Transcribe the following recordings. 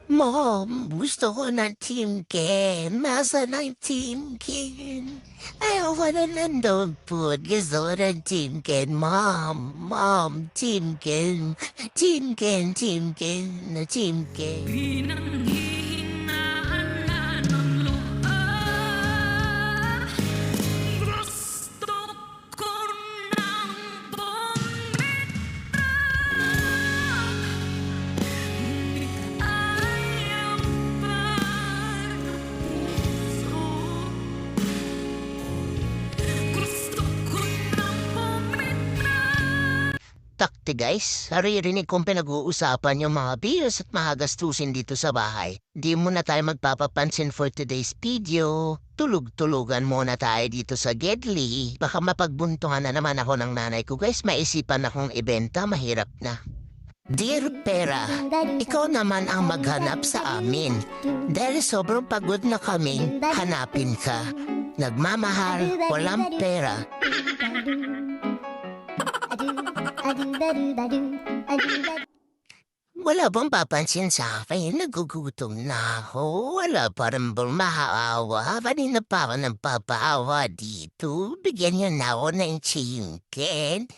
Mom, gusto ko ng Team Ken. Nasaan ang Team Ken? Ayoko na ng dog food. Gusto ko ng Team Ken. Mom, Team Ken. Team Ken, Team Ken, na Team Ken. Pinanghihinaan na ng luha. Gusto ko ng bumita. Ngunit ayaw pa ng puso. Gusto ko ng bumita. Takti guys, naririnig kong pinag-uusapan yung mga bills at mga gastusin dito sa bahay. Di muna tayo magpapapansin for today's video. Tulog-tulugan muna tayo dito sa Gedli. Baka mapagbuntungan na naman ako ng nanay ko guys, maisipan akong ibenta, mahirap na. Dear Pera, ikaw naman ang maghanap sa amin. Dahil sobrang pagod na kaming hanapin ka. Nagmamahal, walang pera. Wala bang papansin sa akin? Nagugutom na ako. Wala pa rin bang mahaawa? Kanina pa ako nagpapaawa dito. Bigyan niyo na ako ng chicken.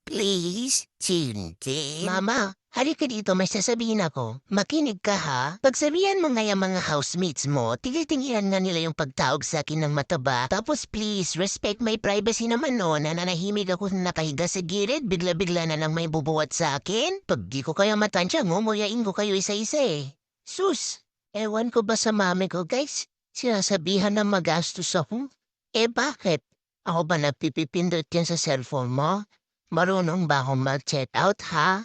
Please, chicken. Mama, halika dito, may sasabihin ako. Makinig ka ha. Pagsabihan mo nga yung mga housemates mo, tigil-tingilan nga nila yung pagtawag sa akin ng mataba. Tapos please, respect my privacy naman no. Nananahimik ako na nakahiga sa gilid, bigla-bigla na lang may bubuhat sa akin. Pag di ko kaya matansya, ngumuyain ko kayo isa-isa eh. Sus, ewan ko ba sa mami ko guys? Sinasabihan na magastos ako? Eh bakit? Ako ba napipipindot yan sa cellphone mo? Marunong ba akong mag-check out ha?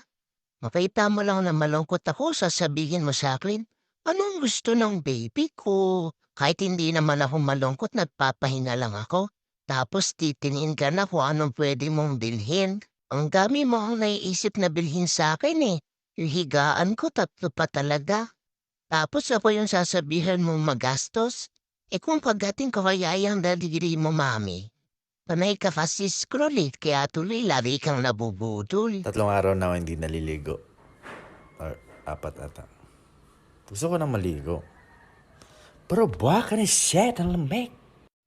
Makita mo lang na malungkot ako, sasabihin mo sa akin, anong gusto ng baby ko? Kahit hindi naman ako malungkot, nagpapahinga lang ako. Tapos titingin ka na kung anong pwede mong bilhin. Ang dami mo ang naiisip na bilhin sa akin eh. Yung higaan ko, 3 pa talaga. Tapos ako yung sasabihan mong magastos. Eh kung pagdating ko kaya yung daliri mo, mami. Panay ka kasi scroll eh, kaya tuloy lagi kang nabubudol. 3 araw na ako hindi naliligo. Or 4 ata. Gusto ko nang maligo. Pero baka ni shit, ang lambek.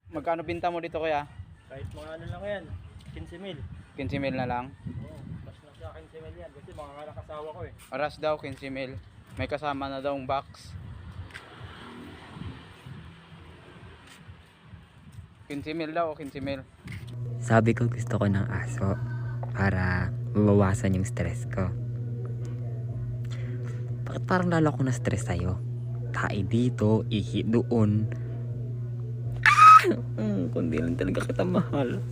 Magkano binta mo dito kuya? Kahit mga ano lang yan, 15,000. 15,000 na lang. Oo, mas na siya 15,000 yan kasi mga asawa ko eh. Oras daw 15,000. May kasama na daw ang box. 15,000 daw o 15,000. Sabi ko gusto ko ng aso para mabawasan yung stress ko. Bakit parang lalo ako na-stress sa'yo? Tae dito, ihi doon. Kundi lang talaga kita mahal.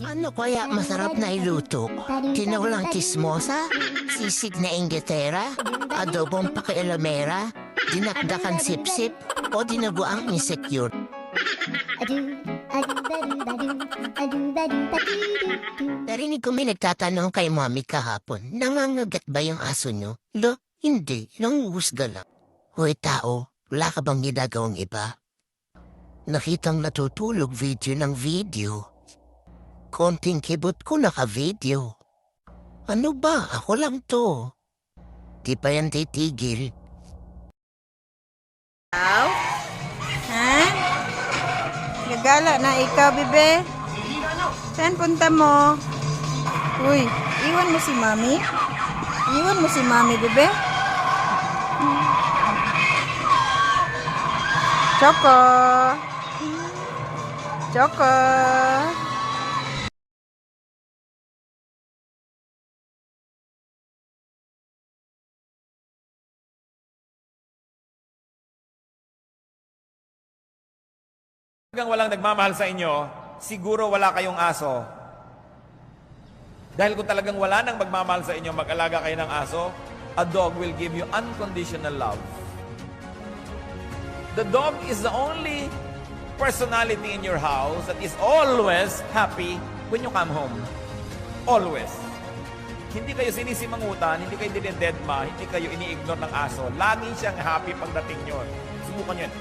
Ano kaya masarap na iluto? Tinulang kismosa? Sisig na ingetera? Adobong pakialamera? Dinakdakan sip-sip? O dinuguang insecure? Narinig ko may nagtatanong kay mami kahapon, nangangagat ba yung aso nyo? Lo, hindi. Nanguhusga lang. Hoy tao, wala ka bang ginagawang iba? Nakitang natutulog video ng video. Konting kibot ko naka-video. Ano ba? Ako lang to. Di pa yan titigil. Ha? Gagala na ikaw, bebe? Saan punta mo? Uy, iwan mo si mami? Iwan mo si mami, bebe? Choco! Choco! Hanggang walang nagmamahal sa inyo, siguro wala kayong aso. Dahil kung talagang wala nang magmamahal sa inyo, mag-alaga kayo ng aso, a dog will give you unconditional love. The dog is the only personality in your house that is always happy when you come home. Always. Hindi kayo sinisimangutan, hindi kayo dinededma, hindi kayo ini-ignore ng aso. Lagi siyang happy pagdating nyo. Subukan yun.